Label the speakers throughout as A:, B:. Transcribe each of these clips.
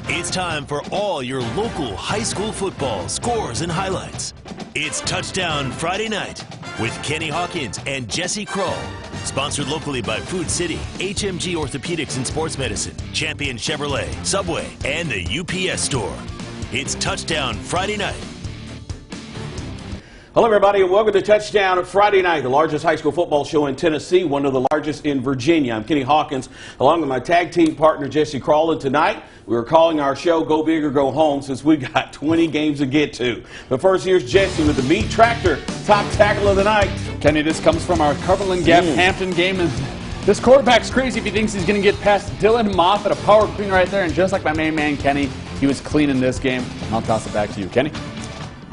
A: It's time for all your local high school football scores and highlights. It's Touchdown Friday Night with Kenny Hawkins and Jesse Kroll. Sponsored locally by Food City, HMG Orthopedics and Sports Medicine, Champion Chevrolet, Subway, and the UPS Store. It's Touchdown Friday Night.
B: Hello, everybody, and welcome to Touchdown Friday Night, the largest high school football show in Tennessee, one of the largest in Virginia. I'm Kenny Hawkins, along with my tag team partner, Jesse Kroll, and tonight we are calling our show Go Big or Go Home since we've got 20 games to get to. But first, here's Jesse with the Meat Tractor, top tackle of the night.
C: Kenny, this comes from our Cumberland Gap Hampton game, and this quarterback's crazy if he thinks he's going to get past Dylan Moffat, a power clean right there, and just like my main man, Kenny, he was clean in this game. I'll toss it back to you, Kenny.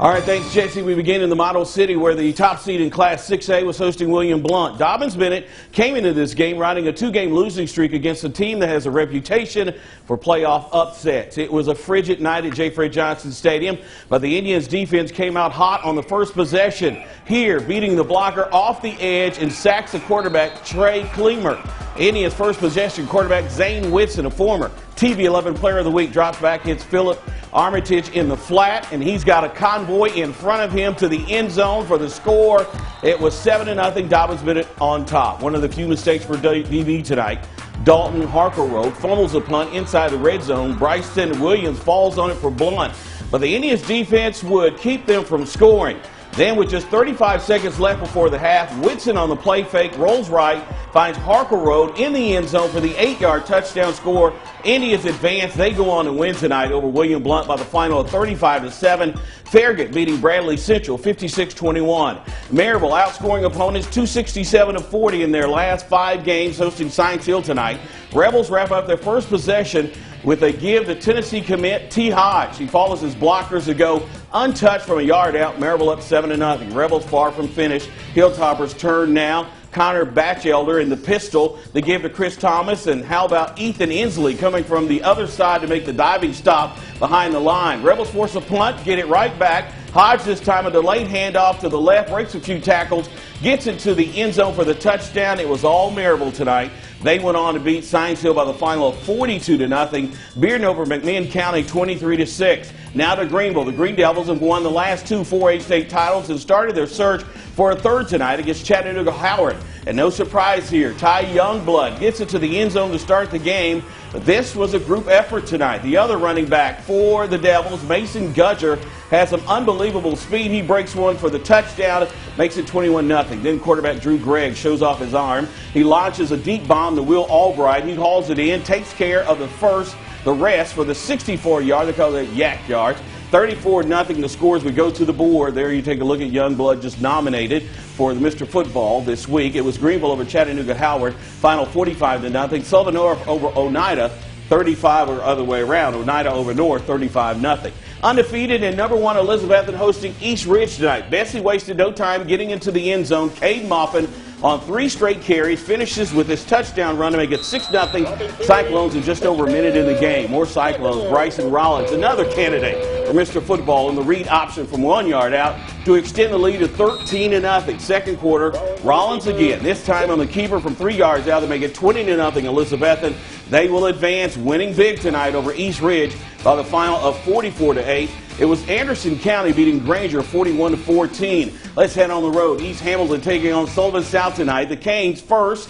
B: All right, thanks, Jesse. We begin in the Model City where the top seed in Class 6A was hosting William Blount. Dobbins Bennett came into this game riding a two-game losing streak against a team that has a reputation for playoff upsets. It was a frigid night at J. Fred Johnson Stadium, but the Indians' defense came out hot on the first possession. Here, beating the blocker off the edge and sacks the quarterback, Trey Kleemer. Indians' first possession quarterback, Zane Whitson, a former TV11 Player of the Week, drops back, hits Philip Armitage in the flat, and he's got a convoy in front of him to the end zone for the score. It was 7-0, Dobbins Bennett on top. One of the few mistakes for DB tonight. Dalton Harkleroad fumbles the punt inside the red zone. Bryson Williams falls on it for Blunt. But the Indians' defense would keep them from scoring. Then with just 35 seconds left before the half, Whitson on the play fake rolls right, finds Harkleroad in the end zone for the 8-yard touchdown score. Indians advance. They go on to win tonight over William Blount by the final of 35-7. Farragut beating Bradley Central 56-21. Maryville outscoring opponents 267-40 in their last 5 games, hosting Science Hill tonight. Rebels wrap up their first possession with a give to Tennessee commit T. Hodge. He follows his blockers to go untouched from a yard out. Maryville up 7-0. Rebels far from finished. Hilltoppers turn now. Connor Batchelder in the pistol. They give to Chris Thomas. And how about Ethan Inslee coming from the other side to make the diving stop behind the line. Rebels force a punt, get it right back. Hodge this time a delayed handoff to the left, breaks a few tackles, gets into the end zone for the touchdown. It was all Maryville tonight. They went on to beat Science Hill by the final of 42-0. Bearden over McMinn County 23-6. Now to Greenville. The Green Devils have won the last 2 4A state titles and started their search for a third tonight against Chattanooga Howard. And no surprise here, Ty Youngblood gets it to the end zone to start the game. But this was a group effort tonight. The other running back for the Devils, Mason Gudger, has some unbelievable speed. He breaks one for the touchdown, makes it 21-0. Then quarterback Drew Gregg shows off his arm. He launches a deep bomb to Will Albright. He hauls it in, takes care of the rest for the 64-yard. They call it yak yards. 34-0 the scores. We go to the board. There you take a look at Youngblood, just nominated for the Mr. Football this week. It was Greenville over Chattanooga Howard, final 45-0. Sullivan over Oneida, 35 or other way around. Oneida over North, 35-0. Undefeated and #1 Elizabethton hosting East Ridge tonight. Bessie wasted no time getting into the end zone. Cade Moffin on 3 straight carries, finishes with his touchdown run to make it 6-0. Cyclones in just over a minute in the game. More Cyclones. Bryson Rollins, another candidate for Mr. Football, in the read option from 1 yard out to extend the lead to 13-0. Second quarter, Rollins again, this time on the keeper from 3 yards out to make it 20-0 Elizabethton. They will advance, winning big tonight over East Ridge by the final of 44-8. It was Anderson County beating Granger 41-14. Let's head on the road. East Hamilton taking on Sullivan South tonight. The Canes first.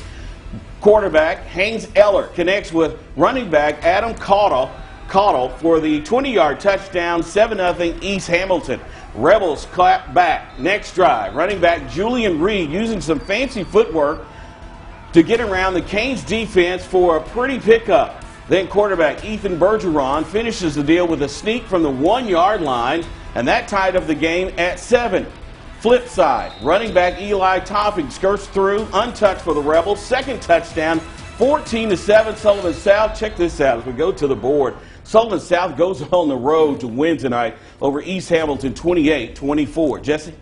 B: Quarterback Haynes Eller connects with running back Adam Caudle for the 20-yard touchdown. 7-0 East Hamilton. Rebels clap back. Next drive, running back Julian Reed using some fancy footwork to get around the Canes defense for a pretty pickup. Then quarterback Ethan Bergeron finishes the deal with a sneak from the 1 yard line, and that tied up the game at 7. Flip side, running back Eli Topping skirts through, untouched for the Rebels. Second touchdown, 14-7 Sullivan South. Check this out as we go to the board. Sullivan South goes on the road to win tonight over East Hamilton 28-24. Jesse?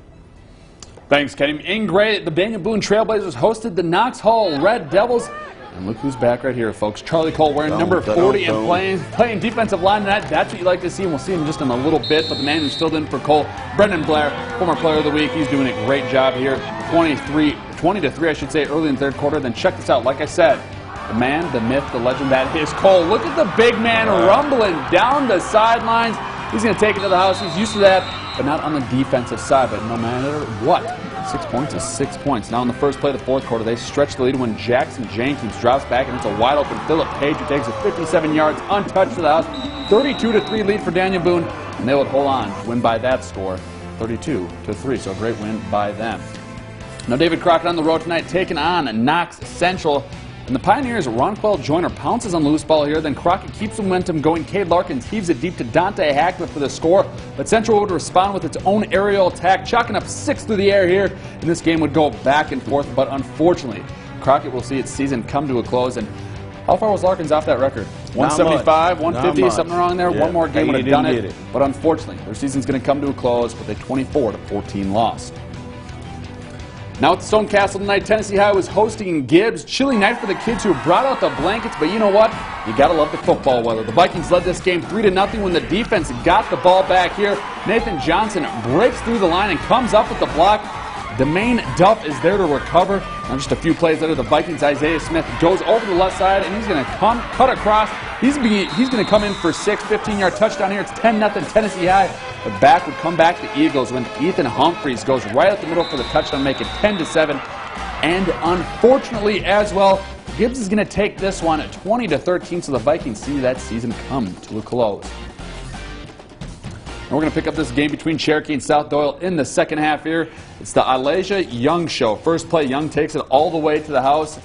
C: Thanks, Kenny. In gray, the Bang & Boone Trailblazers hosted the Knox Hall Red Devils. And look who's back right here, folks. Charlie Cole wearing number 40 and playing defensive line tonight. That's what you like to see, and we'll see him just in a little bit. But the man who's still in for Cole, Brendan Blair, former Player of the Week. He's doing a great job here. 20-3, I should say, early in the third quarter. Then check this out. Like I said, the man, the myth, the legend that is Cole. Look at the big man rumbling down the sidelines. He's going to take it to the house. He's used to that, but not on the defensive side. But no matter what, 6 points is 6 points. Now in the first play of the fourth quarter, they stretch the lead when Jackson Jenkins drops back, and it's a wide open Philip Page who takes it 57 yards untouched to the house. 32-3 lead for Daniel Boone, and they would hold on to win by that score, 32-3. So a great win by them. Now David Crockett on the road tonight, taking on Knox Central. And the Pioneers, Ronquel Joyner pounces on the loose ball here. Then Crockett keeps the momentum going. Cade Larkins heaves it deep to Dante Hackett for the score. But Central would respond with its own aerial attack, chalking up 6 through the air here. And this game would go back and forth. But unfortunately, Crockett will see its season come to a close. And how far was Larkins off that record? 175, 150, something wrong there. Yeah, one more game would have done it. But unfortunately, their season's going to come to a close with a 24-14 loss. Now at the Stone Castle tonight, Tennessee High was hosting Gibbs. Chilly night for the kids who brought out the blankets, but you know what? You gotta love the football weather. The Vikings led this game 3-0 when the defense got the ball back here. Nathan Johnson breaks through the line and comes up with the block. Demain Duff is there to recover. Now just a few plays later, the Vikings' Isaiah Smith goes over the left side, and he's going to cut across. He's going to come in for 6, 15-yard touchdown here. It's 10-0 Tennessee High. But back would come back the Eagles when Ethan Humphreys goes right up the middle for the touchdown, make it 10-7. And unfortunately as well, Gibbs is going to take this one at 20-13, so the Vikings see that season come to a close. And we're going to pick up this game between Cherokee and South Doyle in the second half here. It's the Elijah Young show. First play, Young takes it all the way to the house.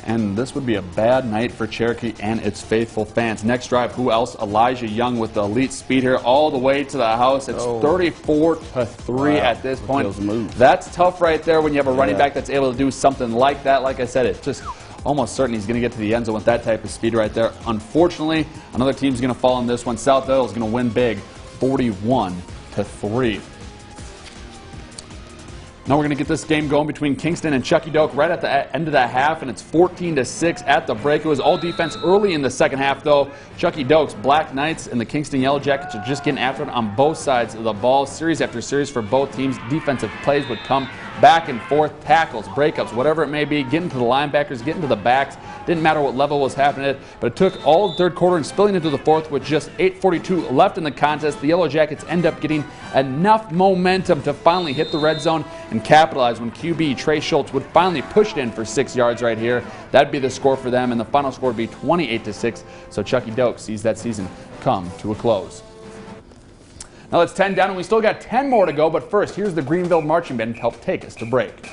C: And this would be a bad night for Cherokee and its faithful fans. Next drive, who else? Elijah Young with the elite speed here all the way to the house. It's 34-3 at this point. That's tough right there when you have a running back that's able to do something like that. Like I said, it's just almost certain he's going to get to the end zone with that type of speed right there. Unfortunately, another team's going to fall in this one. South Doyle is going to win big, 41-3. Now we're going to get this game going between Kingston and Chucky Doak right at the end of the half, and it's 14-6 at the break. It was all defense early in the second half, though. Chucky Doak's Black Knights and the Kingston Yellow Jackets are just getting after it on both sides of the ball. Series after series for both teams. Defensive plays would come back and forth, tackles, breakups, whatever it may be, getting to the linebackers, getting to the backs. Didn't matter what level was happening, but it took all the third quarter and spilling into the fourth with just 8:42 left in the contest. The Yellow Jackets end up getting enough momentum to finally hit the red zone and capitalize when QB Trey Schultz would finally push it in for 6 yards right here. That'd be the score for them, and the final score would be 28-6. So Chucky Doak sees that season come to a close. Now it's 10 down, and we still got 10 more to go, but first, here's the Greenville Marching Band to help take us to break.